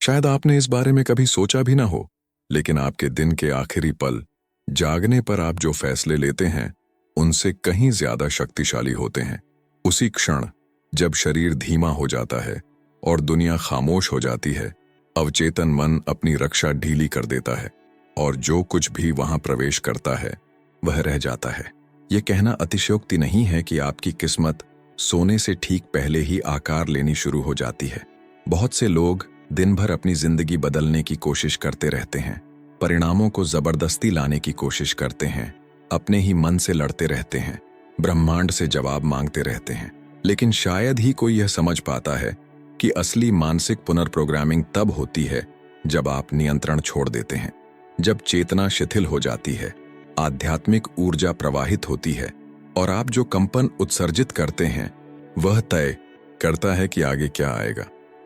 शायद आपने इस बारे में कभी सोचा भी ना हो, लेकिन आपके दिन के आखिरी पल, जागने पर आप जो फैसले लेते हैं, उनसे कहीं ज्यादा शक्तिशाली होते हैं। उसी क्षण, जब शरीर धीमा हो जाता है और दुनिया खामोश हो जाती है, अवचेतन मन अपनी रक्षा ढीली कर देता है और जो कुछ भी वहां प्रवेश करता है, वह रह जाता है। यह कहना अतिशयोक्ति नहीं है कि आपकी किस्मत सोने से ठीक पहले ही आकार लेनी शुरू हो जाती है। बहुत से लोग दिन भर अपनी जिंदगी बदलने की कोशिश करते रहते हैं, परिणामों को जबरदस्ती लाने की कोशिश करते हैं, अपने ही मन से लड़ते रहते हैं, ब्रह्मांड से जवाब मांगते रहते हैं। लेकिन शायद ही कोई यह समझ पाता है कि असली मानसिक पुनर्प्रोग्रामिंग तब होती है जब आप नियंत्रण छोड़ देते हैं, जब चेतना शिथिल हो जाती है, आध्यात्मिक ऊर्जा प्रवाहित होती है और आप जो कंपन उत्सर्जित करते हैं वह तय करता है कि आगे क्या आएगा।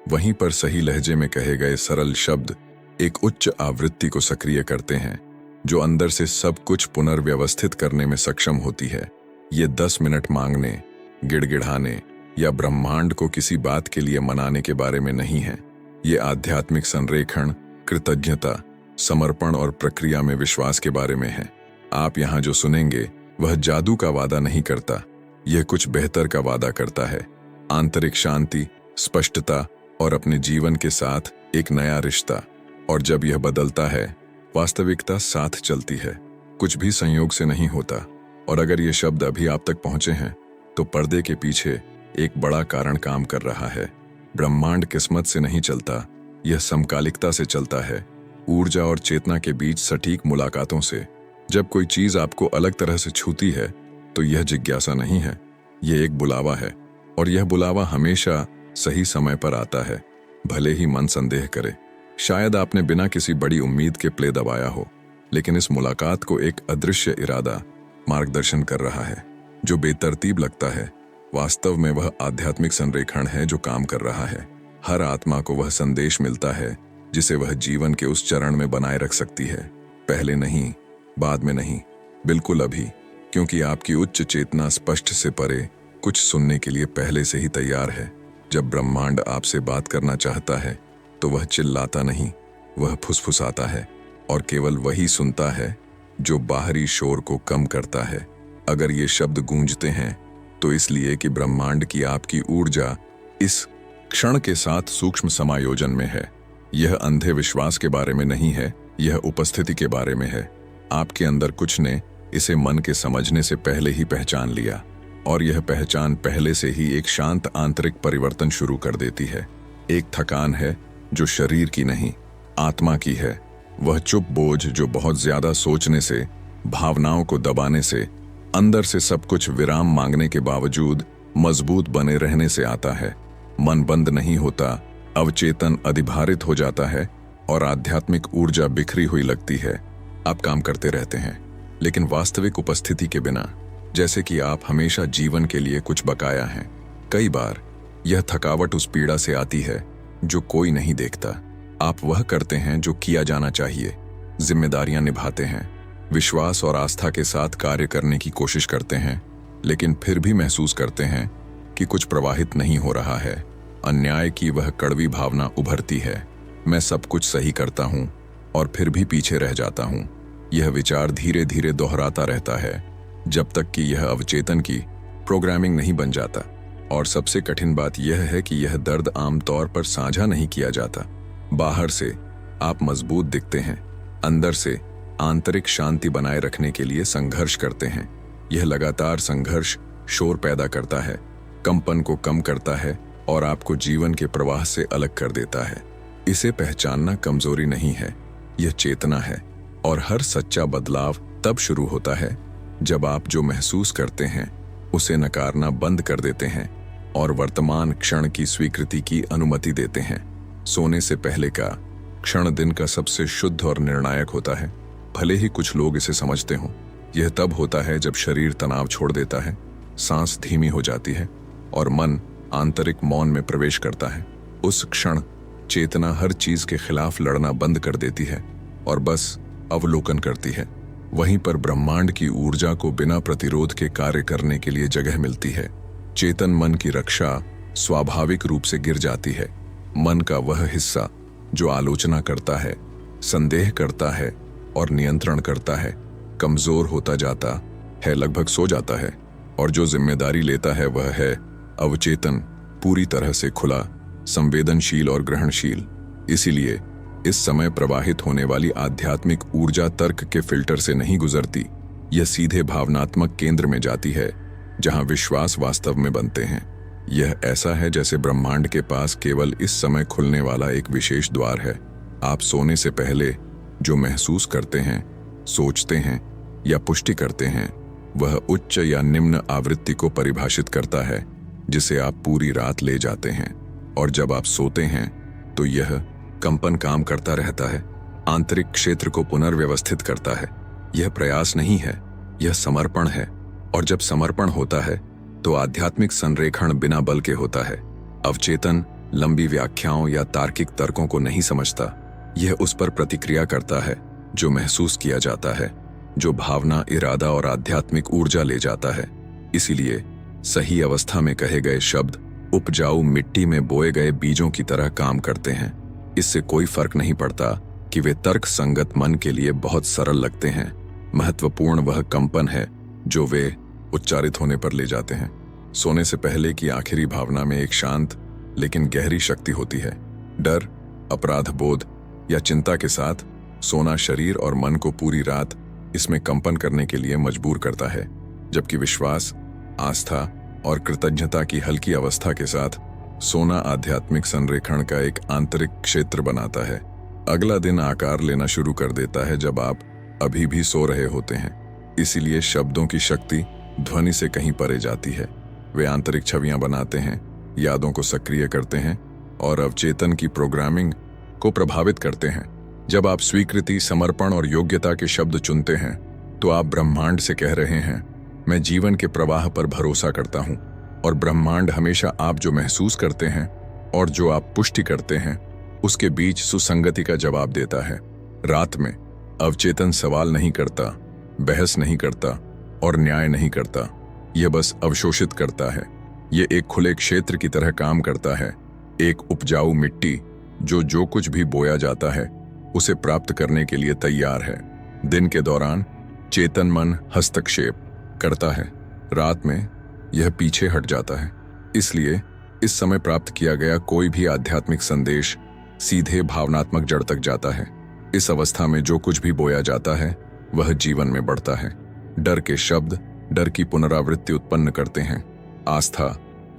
वहीं पर सही लहजे में कहे गए सरल शब्द एक उच्च आवृत्ति को सक्रिय करते हैं, जो अंदर से सब कुछ पुनर्व्यवस्थित करने में सक्षम होती है। ये 10 मिनट मांगने, गिड़गिड़ाने या ब्रह्मांड को किसी बात के लिए मनाने के बारे में नहीं है। ये आध्यात्मिक संरेखण, कृतज्ञता, समर्पण और प्रक्रिया में विश्वास के बारे में है। आप यहाँ जो सुनेंगे वह जादू का वादा नहीं करता, यह कुछ बेहतर का वादा करता है। आंतरिक शांति, स्पष्टता और अपने जीवन के साथ एक नया रिश्ता। और जब यह बदलता है, वास्तविकता साथ चलती है। कुछ भी संयोग से नहीं होता। और अगर ये शब्द अभी आप तक पहुंचे हैं, तो पर्दे के पीछे एक बड़ा कारण काम कर रहा है। ब्रह्मांड किस्मत से नहीं चलता, यह समकालिकता से चलता है, ऊर्जा और चेतना के बीच सटीक मुलाकातों से। जब कोई चीज आपको अलग तरह से छूती है, तो यह जिज्ञासा नहीं है, यह एक बुलावा है। और यह बुलावा हमेशा सही समय पर आता है, भले ही मन संदेह करे। शायद आपने बिना किसी बड़ी उम्मीद के प्ले दबाया हो, लेकिन इस मुलाकात को एक अदृश्य इरादा मार्गदर्शन कर रहा है। जो बेतरतीब लगता है, वास्तव में वह आध्यात्मिक संरेखण है जो काम कर रहा है। हर आत्मा को वह संदेश मिलता है जिसे वह जीवन के उस चरण में बनाए रख सकती है। पहले नहीं, बाद में नहीं, बिल्कुल अभी। क्योंकि आपकी उच्च चेतना स्पष्ट से परे कुछ सुनने के लिए पहले से ही तैयार है। जब ब्रह्मांड आपसे बात करना चाहता है, तो वह चिल्लाता नहीं, वह फुसफुसाता है। और केवल वही सुनता है जो बाहरी शोर को कम करता है। अगर ये शब्द गूंजते हैं, तो इसलिए कि ब्रह्मांड की आपकी ऊर्जा इस क्षण के साथ सूक्ष्म समायोजन में है। यह अंधे विश्वास के बारे में नहीं है, यह उपस्थिति के बारे में है। आपके अंदर कुछ ने इसे मन के समझने से पहले ही पहचान लिया, और यह पहचान पहले से ही एक शांत आंतरिक परिवर्तन शुरू कर देती है। एक थकान है जो शरीर की नहीं, आत्मा की है। वह चुप बोझ जो बहुत ज्यादा सोचने से, भावनाओं को दबाने से, अंदर से सब कुछ विराम मांगने के बावजूद मजबूत बने रहने से आता है। मन बंद नहीं होता, अवचेतन अधिभारित हो जाता है और आध्यात्मिक ऊर्जा बिखरी हुई लगती है। आप काम करते रहते हैं, लेकिन वास्तविक उपस्थिति के बिना, जैसे कि आप हमेशा जीवन के लिए कुछ बकाया हैं। कई बार यह थकावट उस पीड़ा से आती है जो कोई नहीं देखता। आप वह करते हैं जो किया जाना चाहिए, जिम्मेदारियां निभाते हैं, विश्वास और आस्था के साथ कार्य करने की कोशिश करते हैं, लेकिन फिर भी महसूस करते हैं कि कुछ प्रवाहित नहीं हो रहा है। अन्याय की वह कड़वी भावना उभरती है, मैं सब कुछ सही करता हूं और फिर भी पीछे रह जाता हूं। यह विचार धीरे धीरे दोहराता रहता है, जब तक कि यह अवचेतन की प्रोग्रामिंग नहीं बन जाता। और सबसे कठिन बात यह है कि यह दर्द आमतौर पर साझा नहीं किया जाता। बाहर से आप मजबूत दिखते हैं, अंदर से आंतरिक शांति बनाए रखने के लिए संघर्ष करते हैं। यह लगातार संघर्ष शोर पैदा करता है, कंपन को कम करता है और आपको जीवन के प्रवाह से अलग कर देता है। इसे पहचानना कमजोरी नहीं है, यह चेतना है। और हर सच्चा बदलाव तब शुरू होता है जब आप जो महसूस करते हैं उसे नकारना बंद कर देते हैं और वर्तमान क्षण की स्वीकृति की अनुमति देते हैं। सोने से पहले का क्षण दिन का सबसे शुद्ध और निर्णायक होता है, भले ही कुछ लोग इसे समझते हों। यह तब होता है जब शरीर तनाव छोड़ देता है, सांस धीमी हो जाती है और मन आंतरिक मौन में प्रवेश करता है। उस क्षण चेतना हर चीज के खिलाफ लड़ना बंद कर देती है और बस अवलोकन करती है। वहीं पर ब्रह्मांड की ऊर्जा को बिना प्रतिरोध के कार्य करने के लिए जगह मिलती है। चेतन मन की रक्षा स्वाभाविक रूप से गिर जाती है। मन का वह हिस्सा जो आलोचना करता है, संदेह करता है और नियंत्रण करता है, कमजोर होता जाता है, लगभग सो जाता है। और जो जिम्मेदारी लेता है वह है अवचेतन, पूरी तरह से खुला, संवेदनशील और ग्रहणशील। इसीलिए इस समय प्रवाहित होने वाली आध्यात्मिक ऊर्जा तर्क के फिल्टर से नहीं गुजरती, यह सीधे भावनात्मक केंद्र में जाती है, जहां विश्वास वास्तव में बनते हैं। यह ऐसा है जैसे ब्रह्मांड के पास केवल इस समय खुलने वाला एक विशेष द्वार है। आप सोने से पहले जो महसूस करते हैं, सोचते हैं या पुष्टि करते हैं, वह उच्च या निम्न आवृत्ति को परिभाषित करता है, जिसे आप पूरी रात ले जाते हैं। और जब आप सोते हैं तो यह कंपन काम करता रहता है, आंतरिक क्षेत्र को पुनर्व्यवस्थित करता है। यह प्रयास नहीं है, यह समर्पण है। और जब समर्पण होता है तो आध्यात्मिक संरेखण बिना बल के होता है। अवचेतन लंबी व्याख्याओं या तार्किक तर्कों को नहीं समझता, यह उस पर प्रतिक्रिया करता है जो महसूस किया जाता है, जो भावना, इरादा और आध्यात्मिक ऊर्जा ले जाता है। इसीलिए सही अवस्था में कहे गए शब्द उपजाऊ मिट्टी में बोए गए बीजों की तरह काम करते हैं। इससे कोई फर्क नहीं पड़ता कि वे तर्क संगत मन के लिए बहुत सरल लगते हैं। महत्वपूर्ण वह कंपन है जो वे उच्चारित होने पर ले जाते हैं। सोने से पहले की आखिरी भावना में एक शांत लेकिन गहरी शक्ति होती है। डर, अपराध बोध या चिंता के साथ सोना शरीर और मन को पूरी रात इसमें कंपन करने के लिए मजबूर करता है, जबकि विश्वास, आस्था और कृतज्ञता की हल्की अवस्था के साथ सोना आध्यात्मिक संरेखण का एक आंतरिक क्षेत्र बनाता है। अगला दिन आकार लेना शुरू कर देता है जब आप अभी भी सो रहे होते हैं। इसीलिए शब्दों की शक्ति ध्वनि से कहीं परे जाती है। वे आंतरिक छवियां बनाते हैं, यादों को सक्रिय करते हैं और अवचेतन की प्रोग्रामिंग को प्रभावित करते हैं। जब आप स्वीकृति, समर्पण और योग्यता के शब्द चुनते हैं तो आप ब्रह्मांड से कह रहे हैं, मैं जीवन के प्रवाह पर भरोसा करता हूं। और ब्रह्मांड हमेशा आप जो महसूस करते हैं और जो आप पुष्टि करते हैं उसके बीच सुसंगति का जवाब देता है। रात में अवचेतन सवाल नहीं करता, बहस नहीं करता और न्याय नहीं करता, यह बस अवशोषित करता है। यह एक खुले क्षेत्र की तरह काम करता है, एक उपजाऊ मिट्टी जो कुछ भी बोया जाता है उसे प्राप्त करने के लिए तैयार है। दिन के दौरान चेतन मन हस्तक्षेप करता है, रात में यह पीछे हट जाता है। इसलिए इस समय प्राप्त किया गया कोई भी आध्यात्मिक संदेश सीधे भावनात्मक जड़ तक जाता है। इस अवस्था में जो कुछ भी बोया जाता है वह जीवन में बढ़ता है। डर के शब्द डर की पुनरावृत्ति उत्पन्न करते हैं, आस्था,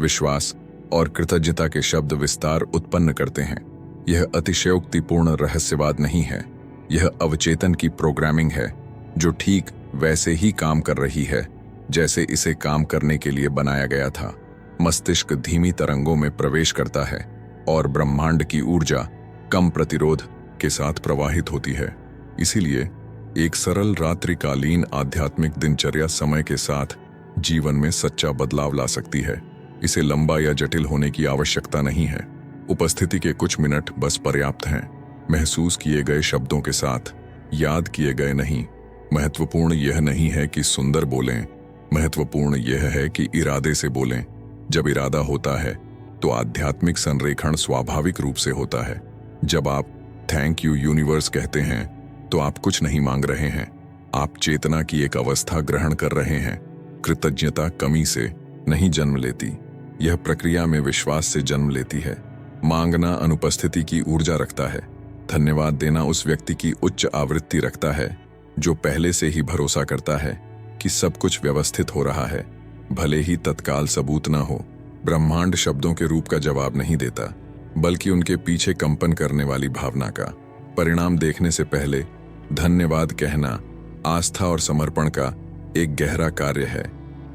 विश्वास और कृतज्ञता के शब्द विस्तार उत्पन्न करते हैं। यह अतिशयोक्तिपूर्ण रहस्यवाद नहीं है, यह अवचेतन की प्रोग्रामिंग है जो ठीक वैसे ही काम कर रही है जैसे इसे काम करने के लिए बनाया गया था। मस्तिष्क धीमी तरंगों में प्रवेश करता है और ब्रह्मांड की ऊर्जा कम प्रतिरोध के साथ प्रवाहित होती है। इसीलिए एक सरल रात्रिकालीन आध्यात्मिक दिनचर्या समय के साथ जीवन में सच्चा बदलाव ला सकती है। इसे लंबा या जटिल होने की आवश्यकता नहीं है। उपस्थिति के कुछ मिनट बस पर्याप्त हैं, महसूस किए गए शब्दों के साथ, याद किए गए नहीं। महत्वपूर्ण यह नहीं है कि सुंदर बोलें, महत्वपूर्ण यह है कि इरादे से बोलें। जब इरादा होता है तो आध्यात्मिक संरेखण स्वाभाविक रूप से होता है। जब आप थैंक यू यूनिवर्स कहते हैं तो आप कुछ नहीं मांग रहे हैं, आप चेतना की एक अवस्था ग्रहण कर रहे हैं। कृतज्ञता कमी से नहीं जन्म लेती, यह प्रक्रिया में विश्वास से जन्म लेती है। मांगना अनुपस्थिति की ऊर्जा रखता है, धन्यवाद देना उस व्यक्ति की उच्च आवृत्ति रखता है जो पहले से ही भरोसा करता है कि सब कुछ व्यवस्थित हो रहा है, भले ही तत्काल सबूत न हो। ब्रह्मांड शब्दों के रूप का जवाब नहीं देता, बल्कि उनके पीछे कंपन करने वाली भावना का। परिणाम देखने से पहले धन्यवाद कहना आस्था और समर्पण का एक गहरा कार्य है।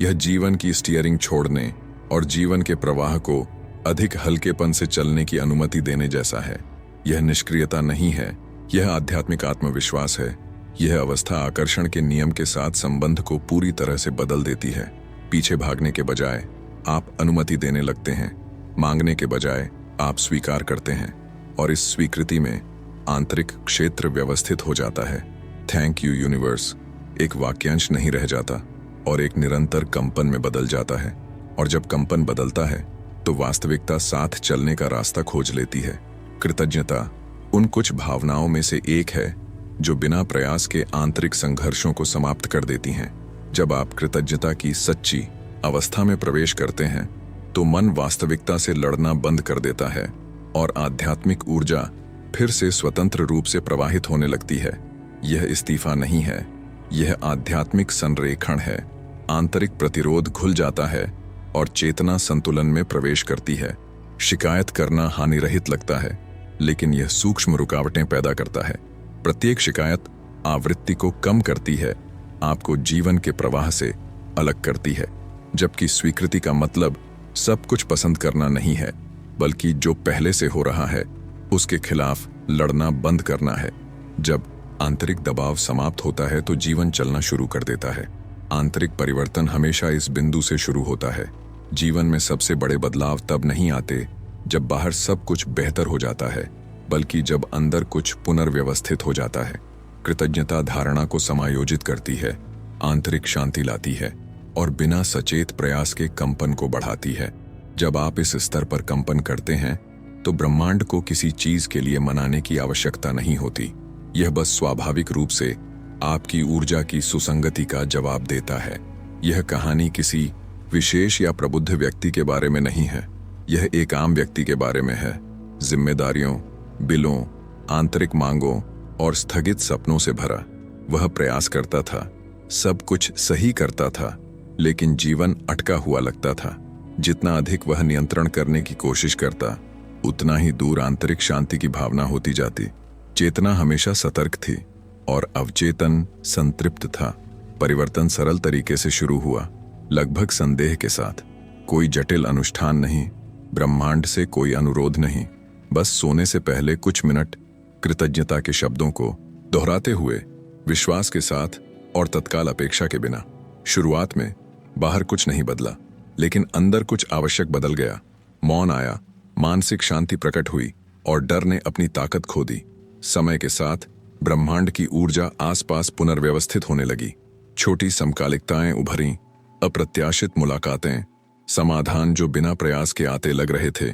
यह जीवन की स्टीयरिंग छोड़ने और जीवन के प्रवाह को अधिक हल्केपन से चलने की अनुमति देने जैसा है। यह निष्क्रियता नहीं है, यह आध्यात्मिक आत्मविश्वास है। यह अवस्था आकर्षण के नियम के साथ संबंध को पूरी तरह से बदल देती है। पीछे भागने के बजाय आप अनुमति देने लगते हैं, मांगने के बजाय आप स्वीकार करते हैं, और इस स्वीकृति में आंतरिक क्षेत्र व्यवस्थित हो जाता है। थैंक यू यूनिवर्स एक वाक्यांश नहीं रह जाता और एक निरंतर कंपन में बदल जाता है। और जब कंपन बदलता है तो वास्तविकता साथ चलने का रास्ता खोज लेती है। कृतज्ञता उन कुछ भावनाओं में से एक है जो बिना प्रयास के आंतरिक संघर्षों को समाप्त कर देती हैं। जब आप कृतज्ञता की सच्ची अवस्था में प्रवेश करते हैं तो मन वास्तविकता से लड़ना बंद कर देता है और आध्यात्मिक ऊर्जा फिर से स्वतंत्र रूप से प्रवाहित होने लगती है। यह इस्तीफा नहीं है, यह आध्यात्मिक संरेखण है। आंतरिक प्रतिरोध खुल जाता है और चेतना संतुलन में प्रवेश करती है। शिकायत करना हानिरहित लगता है, लेकिन यह सूक्ष्म रुकावटें पैदा करता है। प्रत्येक शिकायत आवृत्ति को कम करती है, आपको जीवन के प्रवाह से अलग करती है। जबकि स्वीकृति का मतलब सब कुछ पसंद करना नहीं है, बल्कि जो पहले से हो रहा है उसके खिलाफ लड़ना बंद करना है। जब आंतरिक दबाव समाप्त होता है तो जीवन चलना शुरू कर देता है। आंतरिक परिवर्तन हमेशा इस बिंदु से शुरू होता है। जीवन में सबसे बड़े बदलाव तब नहीं आते जब बाहर सब कुछ बेहतर हो जाता है, बल्कि जब अंदर कुछ पुनर्व्यवस्थित हो जाता है। कृतज्ञता धारणा को समायोजित करती है, आंतरिक शांति लाती है और बिना सचेत प्रयास के कंपन को बढ़ाती है। जब आप इस स्तर पर कंपन करते हैं तो ब्रह्मांड को किसी चीज के लिए मनाने की आवश्यकता नहीं होती। यह बस स्वाभाविक रूप से आपकी ऊर्जा की सुसंगति का जवाब देता है। यह कहानी किसी विशेष या प्रबुद्ध व्यक्ति के बारे में नहीं है, यह एक आम व्यक्ति के बारे में है। जिम्मेदारियों, बिलों, आंतरिक मांगों और स्थगित सपनों से भरा। वह प्रयास करता था, सब कुछ सही करता था, लेकिन जीवन अटका हुआ लगता था। जितना अधिक वह नियंत्रण करने की कोशिश करता, उतना ही दूर आंतरिक शांति की भावना होती जाती। चेतना हमेशा सतर्क थी और अवचेतन संतृप्त था। परिवर्तन सरल तरीके से शुरू हुआ, लगभग संदेह के साथ। कोई जटिल अनुष्ठान नहीं, ब्रह्मांड से कोई अनुरोध नहीं, बस सोने से पहले कुछ मिनट कृतज्ञता के शब्दों को दोहराते हुए, विश्वास के साथ और तत्काल अपेक्षा के बिना। शुरुआत में बाहर कुछ नहीं बदला, लेकिन अंदर कुछ आवश्यक बदल गया। मौन आया, मानसिक शांति प्रकट हुई और डर ने अपनी ताकत खो दी। समय के साथ ब्रह्मांड की ऊर्जा आसपास पुनर्व्यवस्थित होने लगी। छोटी समकालिकताएं उभरीं, अप्रत्याशित मुलाकातें, समाधान जो बिना प्रयास के आते लग रहे थे।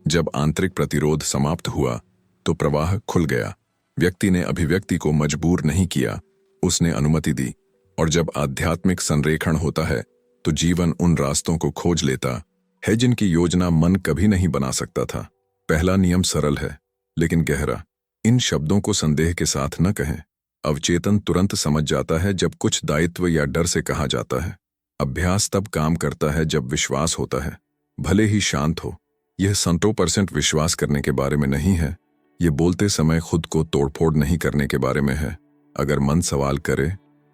जब आंतरिक प्रतिरोध समाप्त हुआ तो प्रवाह खुल गया। व्यक्ति ने अभिव्यक्ति को मजबूर नहीं किया, उसने अनुमति दी। और जब आध्यात्मिक संरेखण होता है तो जीवन उन रास्तों को खोज लेता है जिनकी योजना मन कभी नहीं बना सकता था। पहला नियम सरल है लेकिन गहरा। इन शब्दों को संदेह के साथ न कहें। अवचेतन तुरंत समझ जाता है जब कुछ दायित्व या डर से कहा जाता है। अभ्यास तब काम करता है जब विश्वास होता है, भले ही शांत हो। यह 100% विश्वास करने के बारे में नहीं है, ये बोलते समय खुद को तोड़फोड़ नहीं करने के बारे में है। अगर मन सवाल करे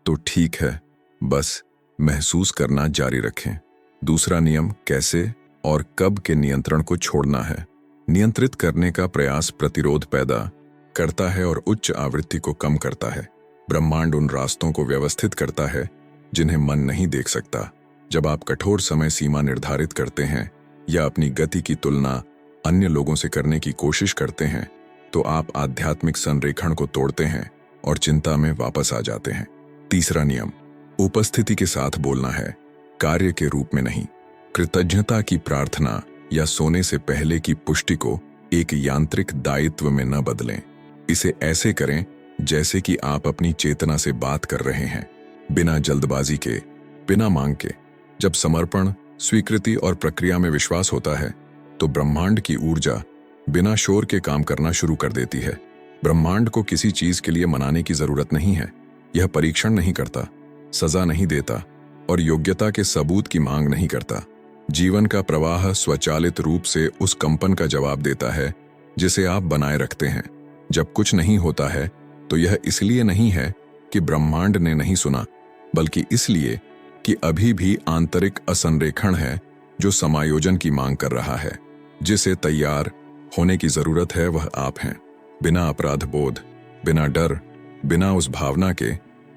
तो ठीक है, बस महसूस करना जारी रखें। दूसरा नियम कैसे और कब के नियंत्रण को छोड़ना है। नियंत्रित करने का प्रयास प्रतिरोध पैदा करता है और उच्च आवृत्ति को कम करता है। ब्रह्मांड उन रास्तों को व्यवस्थित करता है जिन्हें मन नहीं देख सकता। जब आप कठोर समय सीमा निर्धारित करते हैं या अपनी गति की तुलना अन्य लोगों से करने की कोशिश करते हैं तो आप आध्यात्मिक संरेखण को तोड़ते हैं और चिंता में वापस आ जाते हैं। तीसरा नियम उपस्थिति के साथ बोलना है, कार्य के रूप में नहीं। कृतज्ञता की प्रार्थना या सोने से पहले की पुष्टि को एक यांत्रिक दायित्व में न बदलें। इसे ऐसे करें जैसे कि आप अपनी चेतना से बात कर रहे हैं, बिना जल्दबाजी के, बिना मांग के। जब समर्पण, स्वीकृति और प्रक्रिया में विश्वास होता है तो ब्रह्मांड की ऊर्जा बिना शोर के काम करना शुरू कर देती है। ब्रह्मांड को किसी चीज के लिए मनाने की जरूरत नहीं है। यह परीक्षण नहीं करता, सजा नहीं देता और योग्यता के सबूत की मांग नहीं करता। जीवन का प्रवाह स्वचालित रूप से उस कंपन का जवाब देता है जिसे आप बनाए रखते हैं। जब कुछ नहीं होता है तो यह इसलिए नहीं है कि ब्रह्मांड ने नहीं सुना, बल्कि इसलिए कि अभी भी आंतरिक असंरेखण है जो समायोजन की मांग कर रहा है। जिसे तैयार होने की जरूरत है वह आप हैं। बिना अपराध बोध, बिना डर, बिना उस भावना के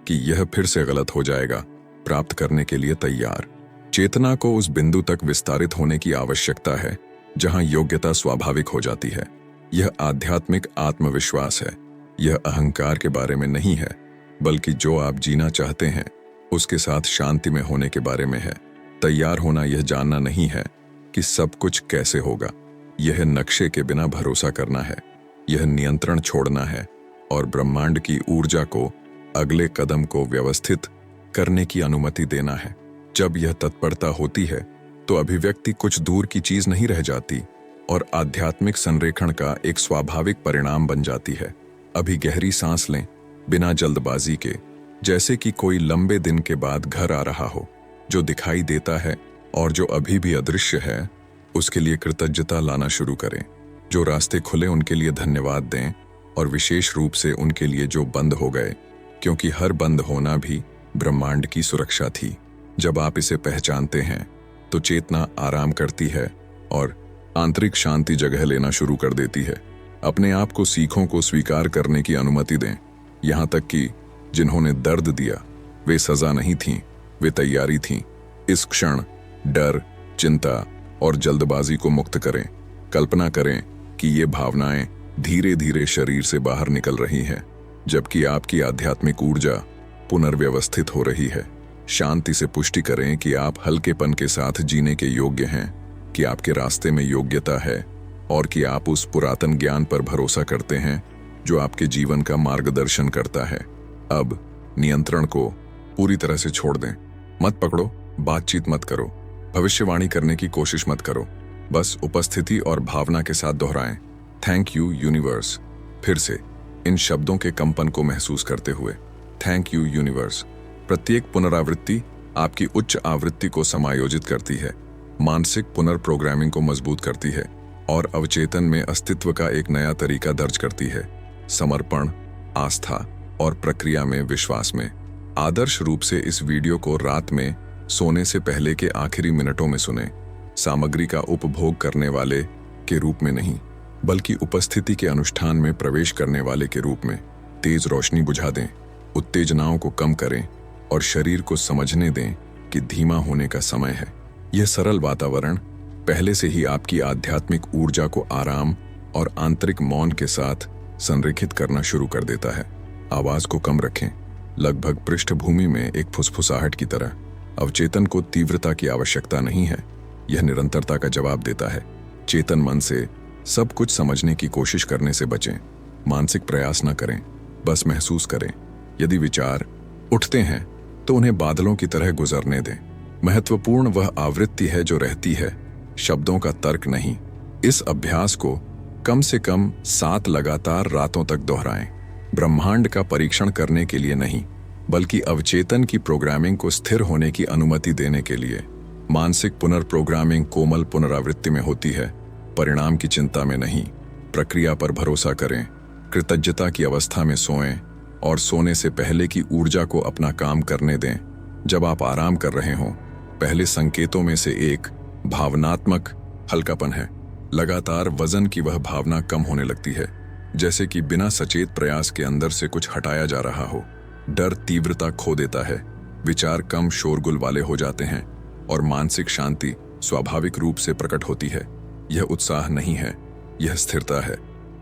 कि यह फिर से गलत हो जाएगा, प्राप्त करने के लिए तैयार। चेतना को उस बिंदु तक विस्तारित होने की आवश्यकता है जहां योग्यता स्वाभाविक हो जाती है। यह आध्यात्मिक आत्मविश्वास है। यह अहंकार के बारे में नहीं है, बल्कि जो आप जीना चाहते हैं उसके साथ शांति में होने के बारे में है। तैयार होना यह जानना नहीं है कि सब कुछ कैसे होगा, यह नक्शे के बिना भरोसा करना है। यह नियंत्रण छोड़ना है और ब्रह्मांड की ऊर्जा को अगले कदम को व्यवस्थित करने की अनुमति देना है। जब यह तत्परता होती है तो अभिव्यक्ति कुछ दूर की चीज नहीं रह जाती और आध्यात्मिक संरेखण का एक स्वाभाविक परिणाम बन जाती है। अभी गहरी सांस लें, बिना जल्दबाजी के, जैसे कि कोई लंबे दिन के बाद घर आ रहा हो। जो दिखाई देता है और जो अभी भी अदृश्य है, उसके लिए कृतज्ञता लाना शुरू करें। जो रास्ते खुले उनके लिए धन्यवाद दें और विशेष रूप से उनके लिए जो बंद हो गए, क्योंकि हर बंद होना भी ब्रह्मांड की सुरक्षा थी। जब आप इसे पहचानते हैं तो चेतना आराम करती है और आंतरिक शांति जगह लेना शुरू कर देती है। अपने आप को सीखों को स्वीकार करने की अनुमति दें, यहाँ तक कि जिन्होंने दर्द दिया वे सजा नहीं थीं, वे तैयारी थीं। इस क्षण डर, चिंता और जल्दबाजी को मुक्त करें। कल्पना करें कि ये भावनाएं धीरे धीरे शरीर से बाहर निकल रही हैं, जबकि आपकी आध्यात्मिक ऊर्जा पुनर्व्यवस्थित हो रही है। शांति से पुष्टि करें कि आप हल्केपन के साथ जीने के योग्य हैं, कि आपके रास्ते में योग्यता है और कि आप उस पुरातन ज्ञान पर भरोसा करते हैं जो आपके जीवन का मार्गदर्शन करता है। अब नियंत्रण को पूरी तरह से छोड़ दें। मत पकड़ो, बातचीत मत करो, भविष्यवाणी करने की कोशिश मत करो। बस उपस्थिति और भावना के साथ दोहराएं, थैंक यू यूनिवर्स। फिर से इन शब्दों के कंपन को महसूस करते हुए, थैंक यू यूनिवर्स। प्रत्येक पुनरावृत्ति आपकी उच्च आवृत्ति को समायोजित करती है, मानसिक पुनर्प्रोग्रामिंग को मजबूत करती है और अवचेतन में अस्तित्व का एक नया तरीका दर्ज करती है। समर्पण, आस्था और प्रक्रिया में विश्वास में। आदर्श रूप से इस वीडियो को रात में सोने से पहले के आखिरी मिनटों में सुने। सामग्री का उपभोग करने वाले के रूप में नहीं, बल्कि उपस्थिति के अनुष्ठान में प्रवेश करने वाले के रूप में। तेज रोशनी बुझा दें, उत्तेजनाओं को कम करें और शरीर को समझने दें कि धीमा होने का समय है। यह सरल वातावरण पहले से ही आपकी आध्यात्मिक ऊर्जा को आराम और आंतरिक मौन के साथ संरेखित करना शुरू कर देता है। आवाज को कम रखें, लगभग पृष्ठभूमि में एक फुसफुसाहट की तरह। अवचेतन को तीव्रता की आवश्यकता नहीं है, यह निरंतरता का जवाब देता है। चेतन मन से सब कुछ समझने की कोशिश करने से बचें। मानसिक प्रयास न करें, बस महसूस करें। यदि विचार उठते हैं तो उन्हें बादलों की तरह गुजरने दें। महत्वपूर्ण वह आवृत्ति है जो रहती है, शब्दों का तर्क नहीं। इस अभ्यास को कम से कम 7 लगातार रातों तक दोहराएं। ब्रह्मांड का परीक्षण करने के लिए नहीं, बल्कि अवचेतन की प्रोग्रामिंग को स्थिर होने की अनुमति देने के लिए। मानसिक पुनर्प्रोग्रामिंग कोमल पुनरावृत्ति में होती है, परिणाम की चिंता में नहीं। प्रक्रिया पर भरोसा करें, कृतज्ञता की अवस्था में सोएं और सोने से पहले की ऊर्जा को अपना काम करने दें। जब आप आराम कर रहे हों, पहले संकेतों में से एक भावनात्मक हल्कापन है। लगातार वजन की वह भावना कम होने लगती है, जैसे कि बिना सचेत प्रयास के अंदर से कुछ हटाया जा रहा हो। डर तीव्रता खो देता है, विचार कम शोरगुल वाले हो जाते हैं और मानसिक शांति स्वाभाविक रूप से प्रकट होती है। यह उत्साह नहीं है, यह स्थिरता है।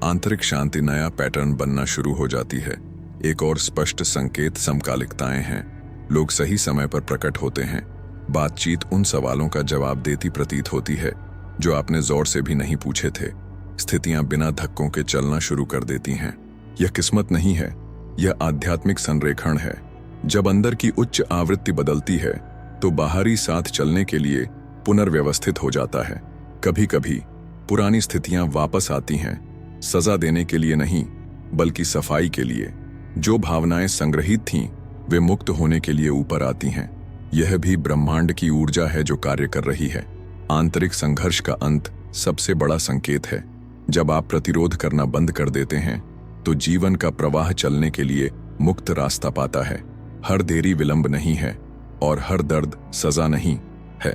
आंतरिक शांति नया पैटर्न बनना शुरू हो जाती है। एक और स्पष्ट संकेत समकालिकताएं हैं। लोग सही समय पर प्रकट होते हैं। बातचीत उन सवालों का जवाब देती प्रतीत होती है जो आपने जोर से भी नहीं पूछे थे। स्थितियां बिना धक्कों के चलना शुरू कर देती हैं। यह किस्मत नहीं है, यह आध्यात्मिक संरेखण है। जब अंदर की उच्च आवृत्ति बदलती है तो बाहरी साथ चलने के लिए पुनर्व्यवस्थित हो जाता है। कभी कभी पुरानी स्थितियां वापस आती हैं, सजा देने के लिए नहीं, बल्कि सफाई के लिए। जो भावनाएं संग्रहित थीं, वे मुक्त होने के लिए ऊपर आती हैं। यह भी ब्रह्मांड की ऊर्जा है जो कार्य कर रही है। आंतरिक संघर्ष का अंत सबसे बड़ा संकेत है। जब आप प्रतिरोध करना बंद कर देते हैं तो जीवन का प्रवाह चलने के लिए मुक्त रास्ता पाता है। हर देरी विलंब नहीं है और हर दर्द सजा नहीं है।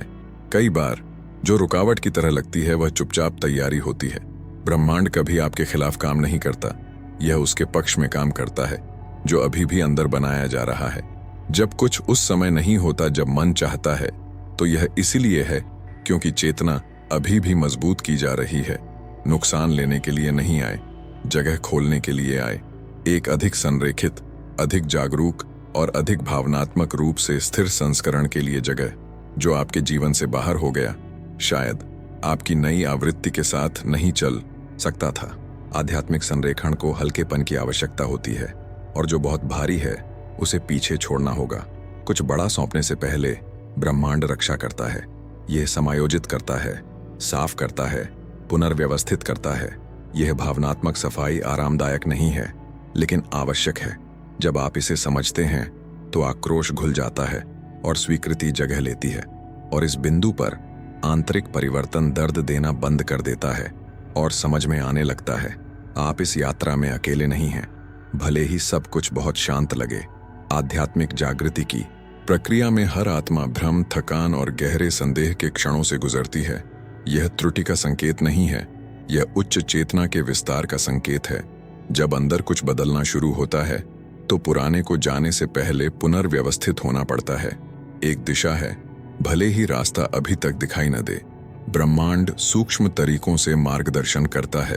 कई बार जो रुकावट की तरह लगती है वह चुपचाप तैयारी होती है। ब्रह्मांड कभी आपके खिलाफ काम नहीं करता, यह उसके पक्ष में काम करता है जो अभी भी अंदर बनाया जा रहा है। जब कुछ उस समय नहीं होता जब मन चाहता है, तो यह इसीलिए है क्योंकि चेतना अभी भी मजबूत की जा रही है। नुकसान लेने के लिए नहीं आए, जगह खोलने के लिए आए। एक अधिक संरेखित, अधिक जागरूक और अधिक भावनात्मक रूप से स्थिर संस्करण के लिए जगह, जो आपके जीवन से बाहर हो गया, शायद आपकी नई आवृत्ति के साथ नहीं चल सकता था। आध्यात्मिक संरेखण को हल्केपन की आवश्यकता होती है और जो बहुत भारी है उसे पीछे छोड़ना होगा। कुछ बड़ा सौंपने से पहले ब्रह्मांड रक्षा करता है। यह समायोजित करता है, साफ करता है, पुनर्व्यवस्थित करता है। यह भावनात्मक सफाई आरामदायक नहीं है, लेकिन आवश्यक है। जब आप इसे समझते हैं तो आक्रोश घुल जाता है और स्वीकृति जगह लेती है, और इस बिंदु पर आंतरिक परिवर्तन दर्द देना बंद कर देता है और समझ में आने लगता है आप इस यात्रा में अकेले नहीं हैं। भले ही सब कुछ बहुत शांत लगे, आध्यात्मिक जागृति की प्रक्रिया में हर आत्मा भ्रम, थकान और गहरे संदेह के क्षणों से गुजरती है। यह त्रुटि का संकेत नहीं है, यह उच्च चेतना के विस्तार का संकेत है। जब अंदर कुछ बदलना शुरू होता है तो पुराने को जाने से पहले पुनर्व्यवस्थित होना पड़ता है। एक दिशा है, भले ही रास्ता अभी तक दिखाई न दे। ब्रह्मांड सूक्ष्म तरीकों से मार्गदर्शन करता है,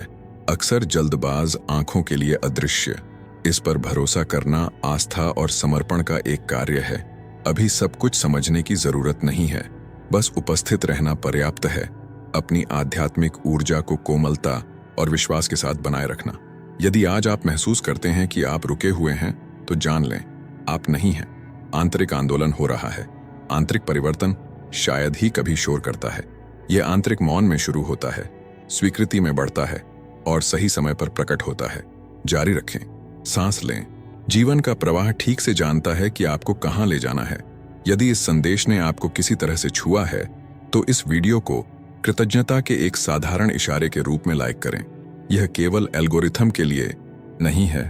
अक्सर जल्दबाज, आंखों के लिए अदृश्य। इस पर भरोसा करना आस्था और समर्पण का एक कार्य है। अभी सब कुछ समझने की जरूरत नहीं है, बस उपस्थित रहना पर्याप्त है। अपनी आध्यात्मिक ऊर्जा को कोमलता और विश्वास के साथ बनाए रखना। यदि आज आप महसूस करते हैं कि आप रुके हुए हैं, तो जान लें आप नहीं हैं। आंतरिक आंदोलन हो रहा है। आंतरिक परिवर्तन शायद ही कभी शोर करता है। यह आंतरिक मौन में शुरू होता है, स्वीकृति में बढ़ता है और सही समय पर प्रकट होता है। जारी रखें, सांस लें। जीवन का प्रवाह ठीक से जानता है कि आपको कहां ले जाना है। यदि इस संदेश ने आपको किसी तरह से छुआ है तो इस वीडियो को कृतज्ञता के एक साधारण इशारे के रूप में लाइक करें। यह केवल एल्गोरिथम के लिए नहीं है,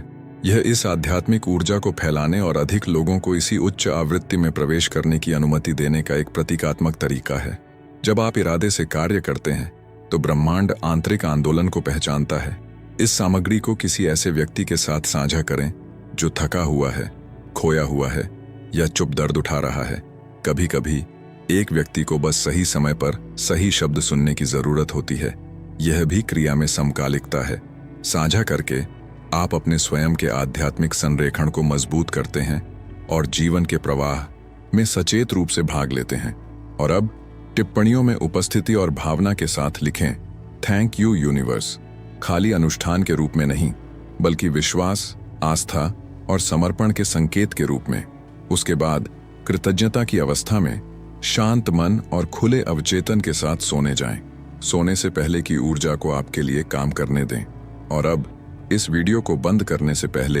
यह इस आध्यात्मिक ऊर्जा को फैलाने और अधिक लोगों को इसी उच्च आवृत्ति में प्रवेश करने की अनुमति देने का एक प्रतीकात्मक तरीका है। जब आप इरादे से कार्य करते हैं तो ब्रह्मांड आंतरिक आंदोलन को पहचानता है। इस सामग्री को किसी ऐसे व्यक्ति के साथ साझा करें जो थका हुआ है, खोया हुआ है या चुप दर्द उठा रहा है। कभी कभी एक व्यक्ति को बस सही समय पर सही शब्द सुनने की जरूरत होती है। यह भी क्रिया में समकालिकता है। साझा करके आप अपने स्वयं के आध्यात्मिक संरेखण को मजबूत करते हैं और जीवन के प्रवाह में सचेत रूप से भाग लेते हैं। और अब टिप्पणियों में उपस्थिति और भावना के साथ लिखें, थैंक यू यूनिवर्स। खाली अनुष्ठान के रूप में नहीं, बल्कि विश्वास, आस्था और समर्पण के संकेत के रूप में। उसके बाद कृतज्ञता की अवस्था में शांत मन और खुले अवचेतन के साथ सोने जाएं। सोने से पहले की ऊर्जा को आपके लिए काम करने दें। और अब इस वीडियो को बंद करने से पहले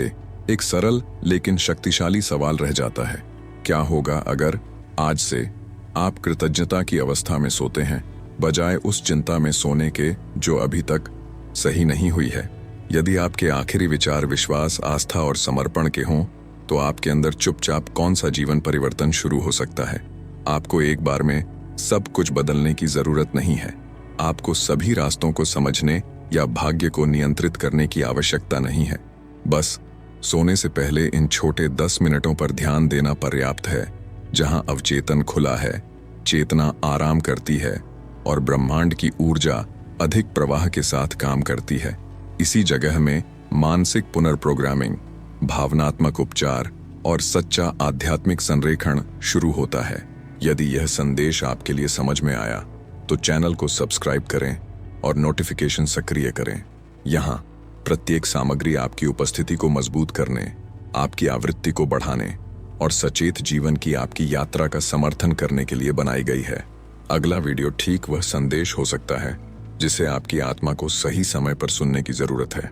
एक सरल लेकिन शक्तिशाली सवाल रह जाता है। क्या होगा अगर आज से आप कृतज्ञता की अवस्था में सोते हैं, बजाय उस चिंता में सोने के जो अभी तक सही नहीं हुई है? यदि आपके आखिरी विचार विश्वास, आस्था और समर्पण के हों, तो आपके अंदर चुपचाप कौन सा जीवन परिवर्तन शुरू हो सकता है? आपको एक बार में सब कुछ बदलने की जरूरत नहीं है। आपको सभी रास्तों को समझने या भाग्य को नियंत्रित करने की आवश्यकता नहीं है। बस सोने से पहले इन छोटे 10 मिनटों पर ध्यान देना पर्याप्त है, जहां अवचेतन खुला है, चेतना आराम करती है और ब्रह्मांड की ऊर्जा अधिक प्रवाह के साथ काम करती है। इसी जगह में मानसिक पुनर्प्रोग्रामिंग, भावनात्मक उपचार और सच्चा आध्यात्मिक संरेखण शुरू होता है। यदि यह संदेश आपके लिए समझ में आया तो चैनल को सब्सक्राइब करें और नोटिफिकेशन सक्रिय करें। यहाँ प्रत्येक सामग्री आपकी उपस्थिति को मजबूत करने, आपकी आवृत्ति को बढ़ाने और सचेत जीवन की आपकी यात्रा का समर्थन करने के लिए बनाई गई है। अगला वीडियो ठीक वह संदेश हो सकता है जिसे आपकी आत्मा को सही समय पर सुनने की जरूरत है।